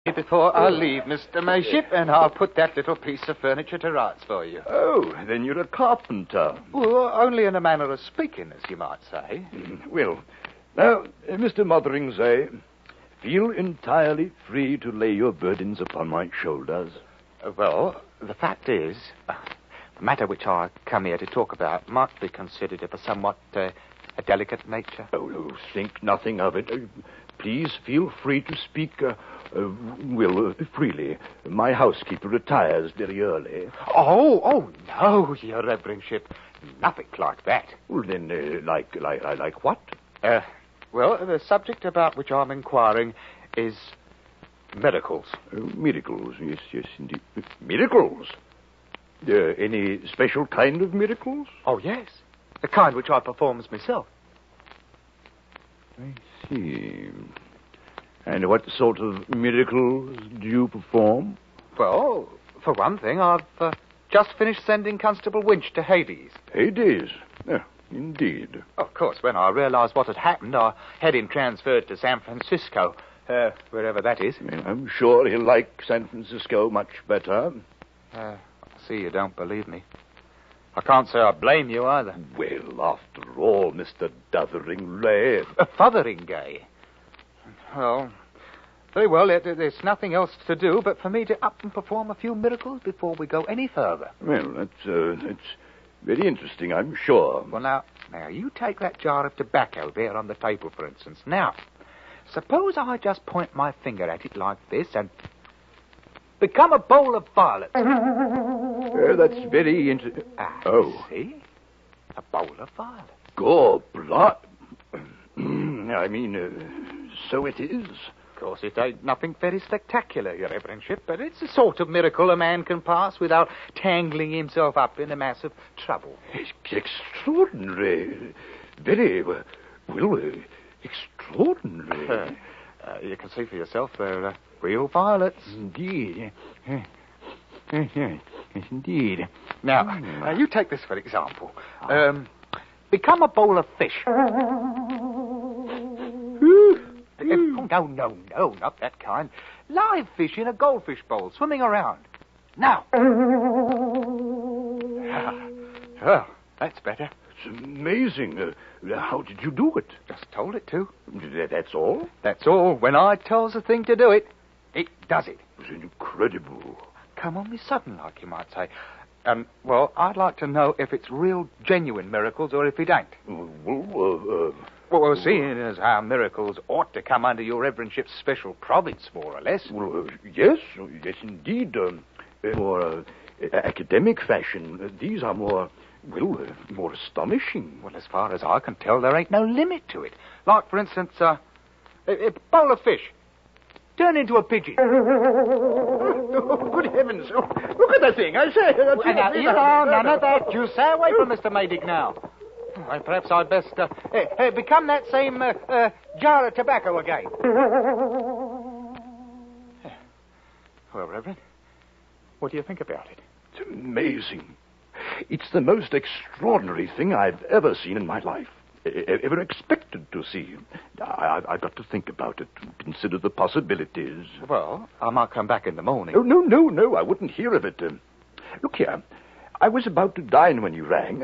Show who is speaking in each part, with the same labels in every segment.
Speaker 1: Before I leave, Mr. Mayship, and I'll put that little piece of furniture to rights for you.
Speaker 2: Oh, then you're a carpenter.
Speaker 1: Well, only in a manner of speaking, as you might say.
Speaker 2: Well, now, Mr. Motheringay, feel entirely free to lay your burdens upon my shoulders.
Speaker 1: Well, the fact is, the matter which I come here to talk about might be considered of a somewhat a delicate nature.
Speaker 2: Oh, think nothing of it. Please feel free to speak, freely. My housekeeper retires very early.
Speaker 1: Oh, no, your reverendship. Nothing like that.
Speaker 2: Well, then, like what?
Speaker 1: Well, the subject about which I'm inquiring is miracles.
Speaker 2: Miracles, yes, indeed. Miracles? Any special kind of miracles?
Speaker 1: Oh, yes. The kind which I performs myself.
Speaker 2: I see. And what sort of miracles do you perform?
Speaker 1: Well, for one thing, I've just finished sending Constable Winch to Hades.
Speaker 2: Hades? Indeed.
Speaker 1: Of course, when I realized what had happened, I had him transferred to San Francisco, wherever that is.
Speaker 2: I'm sure he'll like San Francisco much better.
Speaker 1: I see you don't believe me. I can't say I blame you either.
Speaker 2: Well, after all, Mr. Dotheringay.
Speaker 1: Fotheringay? Well, very well. There's nothing else to do but for me to up and perform a few miracles before we go any further.
Speaker 2: Well, that's very interesting, I'm sure.
Speaker 1: Well, now, you take that jar of tobacco there on the table, for instance. Now, suppose I just point my finger at it like this and become a bowl of violets.
Speaker 2: That's very interesting.
Speaker 1: See? A bowl of violets.
Speaker 2: Gobblot. I mean, so it is.
Speaker 1: Of course, it ain't nothing very spectacular, your reverendship, but it's a sort of miracle a man can pass without tangling himself up in a mass of trouble.
Speaker 2: It's extraordinary. Very, extraordinary.
Speaker 1: You can see for yourself they're real violets.
Speaker 2: Indeed. Yes, indeed.
Speaker 1: Now, you take this for example. Become a bowl of fish. No, not that kind. Live fish in a goldfish bowl, swimming around. Now. Well, that's better.
Speaker 2: It's amazing. How did you do it?
Speaker 1: Just told it to.
Speaker 2: That's all?
Speaker 1: That's all. When I tells a thing to do it, it does it.
Speaker 2: It's incredible.
Speaker 1: Come on me sudden, like you might say. Well, I'd like to know if it's real, genuine miracles or if it ain't. Well, seeing as how miracles ought to come under your reverendship's special province, more or less.
Speaker 2: Well, yes, indeed. More academic fashion. These are more astonishing.
Speaker 1: Well, as far as I can tell, there ain't no limit to it. Like, for instance, a bowl of fish. Turn into a pigeon.
Speaker 2: Oh, good heavens. Oh, look at that thing, I say.
Speaker 1: Now, none of that. You stay away from Mr. Maydick now. Well, perhaps I'd best become that same jar of tobacco again. Well, Reverend, what do you think about it?
Speaker 2: It's amazing. It's the most extraordinary thing I've ever seen in my life. Ever expected to see. I've got to think about it, consider the possibilities.
Speaker 1: Well, I might come back in the morning.
Speaker 2: Oh, no, I wouldn't hear of it. Look here, I was about to dine when you rang.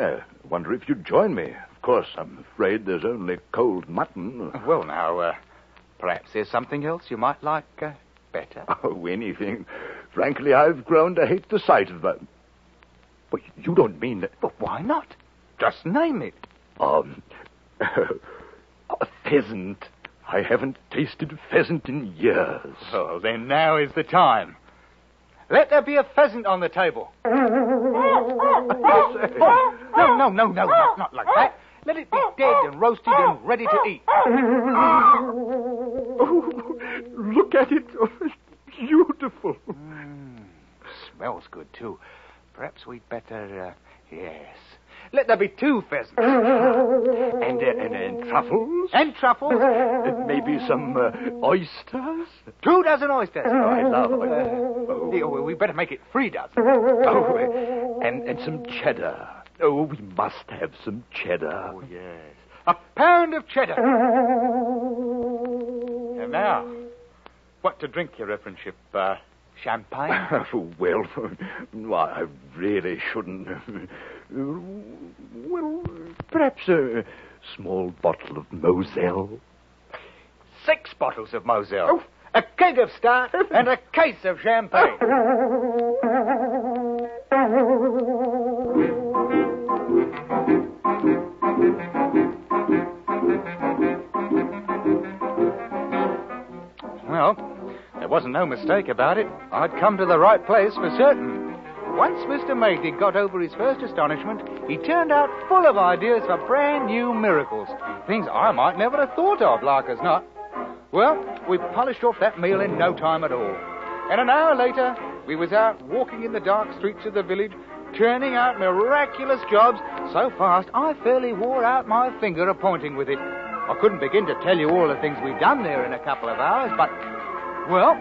Speaker 2: Wonder if you'd join me. Of course, I'm afraid there's only cold mutton.
Speaker 1: Well, now, perhaps there's something else you might like better.
Speaker 2: Oh, anything. Frankly, I've grown to hate the sight of that. But you don't mean that...
Speaker 1: But why not? Just name it.
Speaker 2: A pheasant. I haven't tasted pheasant in years.
Speaker 1: Oh, then now is the time. Let there be a pheasant on the table. No, not like that. Let it be dead and roasted and ready to eat.
Speaker 2: Oh, look at it. Oh, it's beautiful.
Speaker 1: Smells good, too. Perhaps we'd better, yes. Let there be 2 pheasants.
Speaker 2: And truffles?
Speaker 1: And truffles.
Speaker 2: Maybe some oysters?
Speaker 1: 2 dozen oysters.
Speaker 2: Oh, I love oysters.
Speaker 1: We better make it 3 dozen.
Speaker 2: Oh, and some cheddar. Oh, we must have some cheddar.
Speaker 1: Oh, yes. A pound of cheddar. And now, What to drink, Your Reverendship? Champagne?
Speaker 2: Well, I really shouldn't. Well, perhaps a small bottle of Moselle.
Speaker 1: 6 bottles of Moselle. A keg of stout and a case of champagne. Well, there wasn't no mistake about it. I'd come to the right place for certain. Once Mr. Maydig got over his first astonishment, he turned out full of ideas for brand new miracles. Things I might never have thought of, like as not. Well, we polished off that meal in no time at all. And an hour later, we was out walking in the dark streets of the village, turning out miraculous jobs so fast I fairly wore out my finger a-pointing with it. I couldn't begin to tell you all the things we'd done there in a couple of hours, but, well,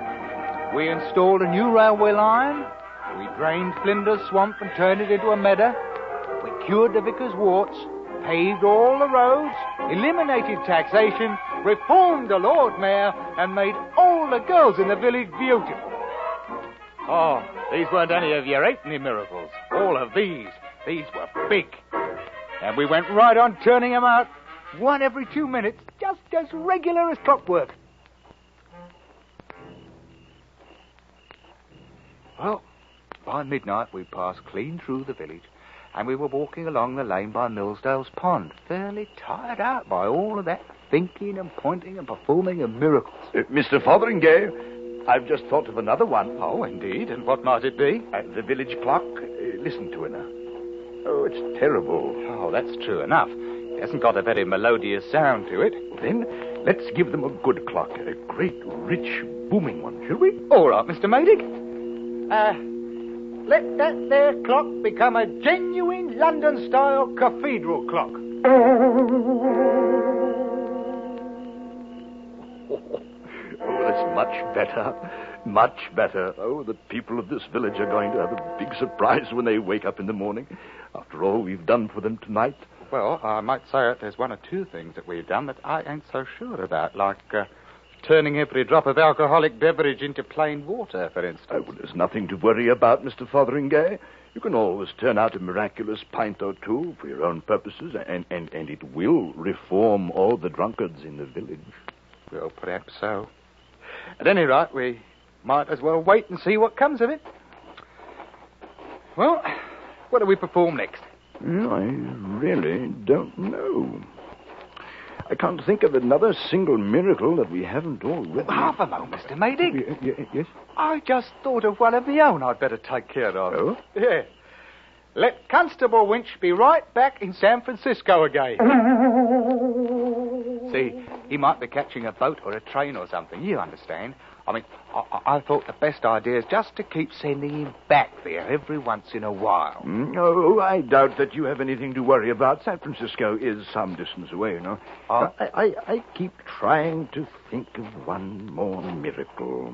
Speaker 1: we installed a new railway line, we drained Flinders Swamp and turned it into a meadow, we cured the vicar's warts, paved all the roads, eliminated taxation, reformed the Lord Mayor, and made all the girls in the village beautiful. Oh, these weren't any of your halfpenny miracles. All of these were big. And we went right on turning them out, one every 2 minutes, just as regular as clockwork. Well, by midnight we passed clean through the village, and we were walking along the lane by Millsdale's Pond, fairly tired out by all of that thinking and pointing and performing of miracles.
Speaker 2: Mr. Fotheringay, I've just thought of another one.
Speaker 1: Oh, indeed, and what might it be?
Speaker 2: The village clock. Listen to it now. Oh, it's terrible.
Speaker 1: Oh, that's true enough. It hasn't got a very melodious sound to it.
Speaker 2: Then let's give them a good clock, a great, rich, booming one, shall we?
Speaker 1: All right, Mr. Maydig. Let that there clock become a genuine London-style cathedral clock.
Speaker 2: Oh, that's much better. Much better. Oh, the people of this village are going to have a big surprise when they wake up in the morning. After all we've done for them tonight.
Speaker 1: Well, I might say it. There's one or two things that we've done that I ain't so sure about, like turning every drop of alcoholic beverage into plain water, for instance.
Speaker 2: Oh, well, there's nothing to worry about, Mr. Fotheringay. You can always turn out a miraculous pint or two for your own purposes, and it will reform all the drunkards in the village.
Speaker 1: Well, perhaps so. At any rate, we might as well wait and see what comes of it. Well, what do we perform next?
Speaker 2: I really don't know. I can't think of another single miracle that we haven't already...
Speaker 1: Half a moment, Mr. Maydig.
Speaker 2: Yes?
Speaker 1: I just thought of one of my own I'd better take care of.
Speaker 2: Oh?
Speaker 1: Yeah. Let Constable Winch be right back in San Francisco again. See, he might be catching a boat or a train or something, you understand. I mean, I thought the best idea is just to keep sending him back there every once in a while.
Speaker 2: Oh, I doubt that you have anything to worry about. San Francisco is some distance away, you know. I keep trying to think of one more miracle.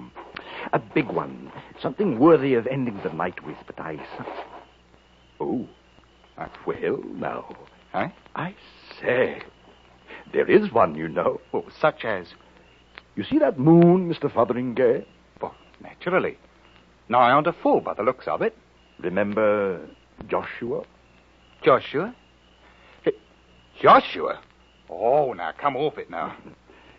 Speaker 2: A big one. Something worthy of ending the night with, but Oh, well, now.
Speaker 1: Huh?
Speaker 2: I say, there is one, you know.
Speaker 1: Well, such as?
Speaker 2: You see that moon, Mr. Fotheringay?
Speaker 1: Well, naturally. Nigh on to full by the looks of it.
Speaker 2: Remember Joshua?
Speaker 1: Joshua? Joshua? Oh, now, come off it now.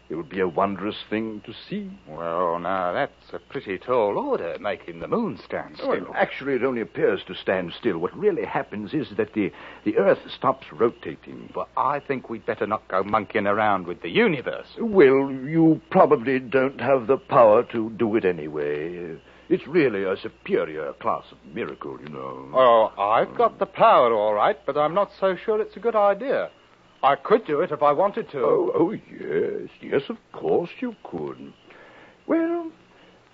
Speaker 2: It would be a wondrous thing to see.
Speaker 1: Well, now, that's a pretty tall order, making the moon stand still.
Speaker 2: Well, actually, it only appears to stand still. What really happens is that the Earth stops rotating.
Speaker 1: But I think we'd better not go monkeying around with the universe.
Speaker 2: Well, you probably don't have the power to do it anyway. It's really a superior class of miracle, you know.
Speaker 1: Oh, I've got the power, all right, but I'm not so sure it's a good idea. I could do it if I wanted to.
Speaker 2: Oh, yes. Yes, of course you could. Well,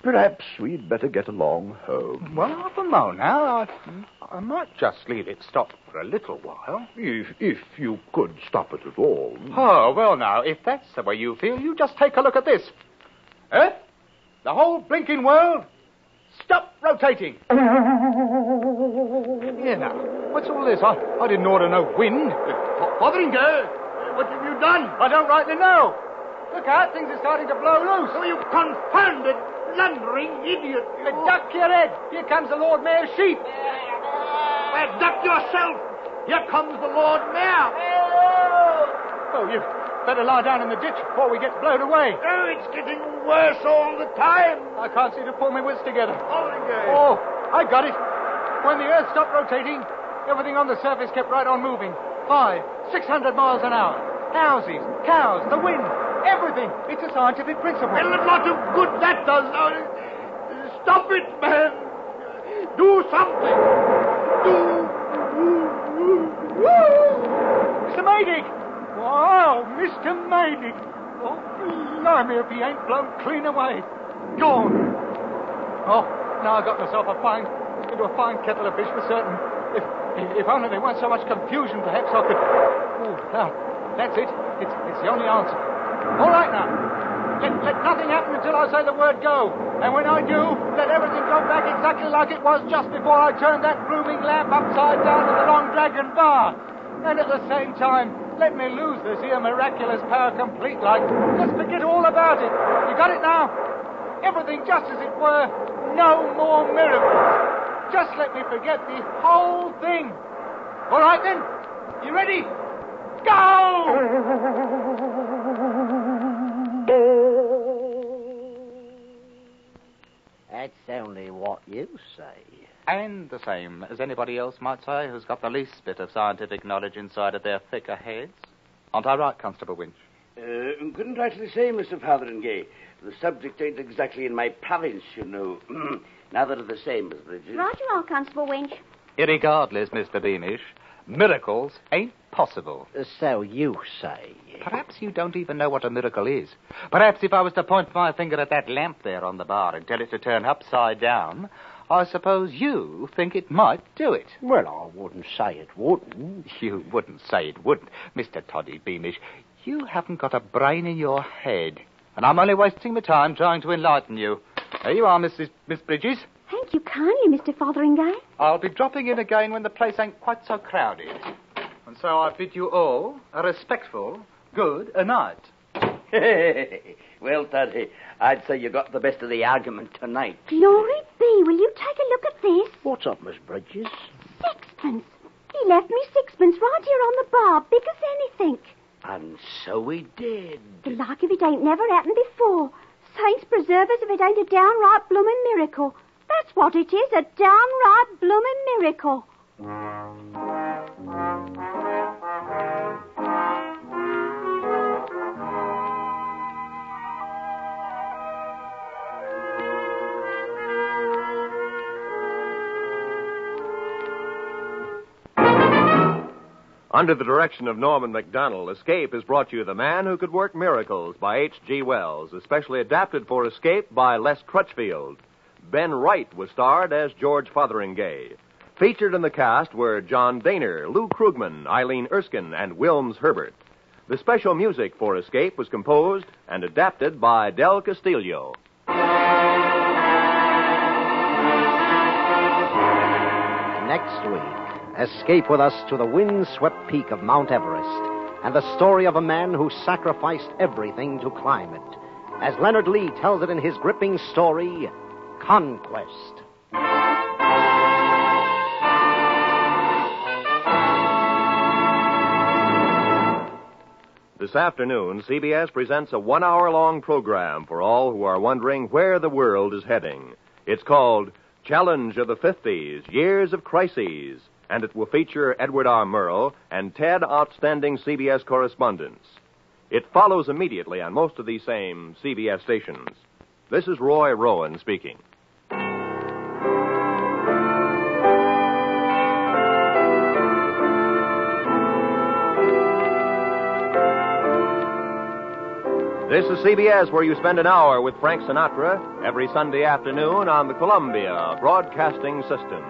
Speaker 2: perhaps we'd better get along home.
Speaker 1: Well, half a mo now. I might just leave it stop for a little while.
Speaker 2: If you could stop it at all.
Speaker 1: Oh, well, now, if that's the way you feel, you just take a look at this. Earth, the whole blinking world, stop rotating. Here now, what's all this? I didn't order no wind.
Speaker 2: Fotheringay, what have you done?
Speaker 1: I don't rightly know. Look out, things are starting to blow loose.
Speaker 2: Oh, you confounded, blundering idiot.
Speaker 1: Duck your head. Here comes the Lord Mayor's sheep.
Speaker 2: Well, duck yourself. Here comes the Lord Mayor.
Speaker 1: Oh, you better lie down in the ditch before we get blown away.
Speaker 2: Oh, it's getting worse all the time.
Speaker 1: I can't seem to pull my wits together.
Speaker 2: Fotheringay.
Speaker 1: Oh, I got it. When the Earth stopped rotating, everything on the surface kept right on moving. 600 miles an hour. Houses, cows, the wind, everything. It's a scientific principle.
Speaker 2: Well, a lot of good that does. Now, stop it, man. Do something.
Speaker 1: Mr. Maydig! Wow, Mr. Maydig! Oh, blimey, if he ain't blown clean away. Gone. Oh, now I got myself into a fine kettle of fish for certain. If only there weren't so much confusion, perhaps I could... Oh, now, that's it. It's the only answer. All right, now. Let nothing happen until I say the word go. And when I do, let everything go back exactly like it was just before I turned that blooming lamp upside down in the Long Dragon bar. And at the same time, let me lose this here miraculous power complete like. Just forget all about it. You got it now? Everything just as it were. No more miracles. Just let me forget the whole thing. All right, then. You ready? Go!
Speaker 3: That's only what you say.
Speaker 1: And the same as anybody else might say who's got the least bit of scientific knowledge inside of their thicker heads. Aren't I right, Constable Winch?
Speaker 4: Couldn't actually say, Mr. Fotheringay. The subject ain't exactly in my province, you know. Neither are the same, Miss Bridges.
Speaker 5: Right you are, Constable Winch.
Speaker 1: Irregardless, Mr. Beamish, miracles ain't possible.
Speaker 3: So you say.
Speaker 1: Perhaps you don't even know what a miracle is. Perhaps if I was to point my finger at that lamp there on the bar and tell it to turn upside down, I suppose you think it might do it.
Speaker 3: Well, I wouldn't say it wouldn't.
Speaker 1: You wouldn't say it wouldn't. Mr. Toddy Beamish, you haven't got a brain in your head. And I'm only wasting my time trying to enlighten you. There you are, Miss Bridges.
Speaker 5: Thank you kindly, Mr. Fotheringay.
Speaker 1: I'll be dropping in again when the place ain't quite so crowded. And so I bid you all a respectful good night.
Speaker 4: Well, Toddy, I'd say you got the best of the argument tonight.
Speaker 5: Glory be, will you take a look at this?
Speaker 3: What's up, Miss Bridges?
Speaker 5: Sixpence. He left me sixpence right here on the bar, big as anything.
Speaker 4: And so he did.
Speaker 5: The like of it ain't never happened before. Saints preserve us if it ain't a downright bloomin' miracle. That's what it is, a downright bloomin' miracle.
Speaker 6: Under the direction of Norman MacDonald, Escape has brought you The Man Who Could Work Miracles by H.G. Wells, especially adapted for Escape by Les Crutchfield. Ben Wright was starred as George Fotheringay. Featured in the cast were John Daner, Lou Krugman, Eileen Erskine, and Wilms Herbert. The special music for Escape was composed and adapted by Del Castillo.
Speaker 3: Next week, escape with us to the wind-swept peak of Mount Everest and the story of a man who sacrificed everything to climb it, as Leonard Lee tells it in his gripping story, Conquest.
Speaker 6: This afternoon, CBS presents a one-hour-long program for all who are wondering where the world is heading. It's called Challenge of the 50s, Years of Crises, and it will feature Edward R. Murrow and 10 outstanding CBS correspondents. It follows immediately on most of these same CBS stations. This is Roy Rowan speaking. This is CBS, where you spend an hour with Frank Sinatra every Sunday afternoon on the Columbia Broadcasting System.